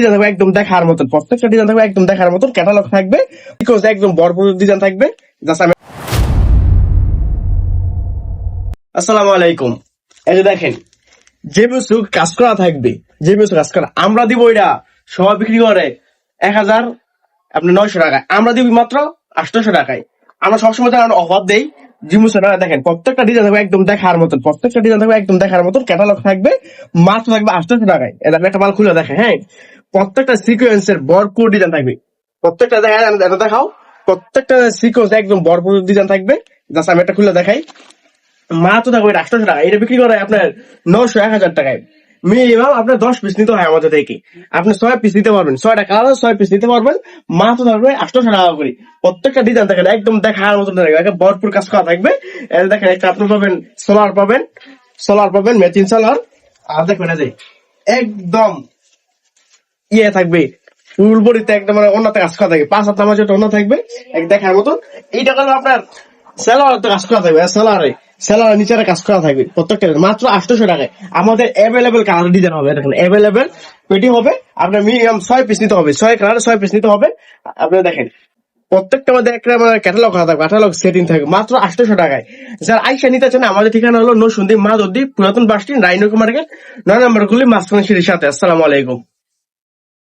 Design থাকবে একদম দেখার মতন, প্রত্যেকটা ডিজাইন থাকবে একদম দেখার মতন, ক্যাটালগ থাকবে, একদম ভরপুর ডিজাইন থাকবে। আসসালামু আলাইকুম। এই যে দেখেন, যে বস্তু কাজ করা থাকবে, যে বস্তু কাজ করা আমরা দিব, এটা সবাই বিক্রি করে 1900 টাকায়, আমরা দিব মাত্র 800 টাকায়। আমরা সবসময় অফার দেই। দেখেন প্রত্যেকটা ডিজাইন থাকবে একদম দেখার মতন, প্রত্যেকটা ডিজাইন থাকবে একদম দেখার মতন, ক্যাটালগ থাকবে, মাত্র থাকবে 800 টাকায়। এটা একটা মাল খুলে দেখে, হ্যাঁ, প্রত্যেকটা সিকোয়েন্সের ভরপুর ডিজাইন থাকবে, প্রত্যেকটা দেখা এটা দেখাও, প্রত্যেকটা সিকোয়েন্স একদম ভরপুর ডিজাইন থাকবে। জাস্ট আমি একটা খুলে দেখাই, মাত্র থাকবে 800 টাকা। এটা বিক্রি করে আপনার 900-1000 টাকায়। মিনিমাম আপনার 10 পিস নিতে হয় আমাদের থেকে, আপনি 6 পিস নিতে পারবেন, 6টা কালার 6 পিস নিতে পারবেন, মাত্র থাকবে 800 টাকা করে। প্রত্যেকটা ডিজাইন দেখেন একদম দেখার মতন থাকবে, ভরপুর কাজ করা থাকবে। এটা দেখেন, একটা আপনি পাবেন সোলার পাবেন, মেচিন সোলার। আর দেখবেন এই যে একদম ইয়ে থাকবে, ফুল বডিতে একদম মানে অন্যতে কাজ করা থাকবে, 5 হাত নামাজ অন্য থাকবে এক দেখার মতন। এইটা হলো আপনার সেলার কাজ করা থাকবে, সেলার নিচে কাজ করা থাকবে, প্রত্যেকটা মাত্র 800 টাকায়। আমাদের অ্যাভেলেবেল কালার ডিজাইন হবে, দেখেন অ্যাভেলেবেল পেটি হবে। আপনার মিনিমাম 6 পিস নিতে হবে, 6 কালার 6 পিস নিতে হবে। আপনার দেখেন প্রত্যেকটা মধ্যে একটা ক্যাটালগ করা থাকবে, ক্যাটালগ সেটিং থাকবে, মাত্র 800 টাকায়। যারা আইসা নিতে চান, আমাদের ঠিকানা হলো নরসিংদী মাধবদী পুরাতন বাস স্ট্যান্ড, রাইনক মার্কেট, 9 নম্বর গুলি, মাঝখানে সিঁড়ির সাথে। আসসালামু আলাইকুম।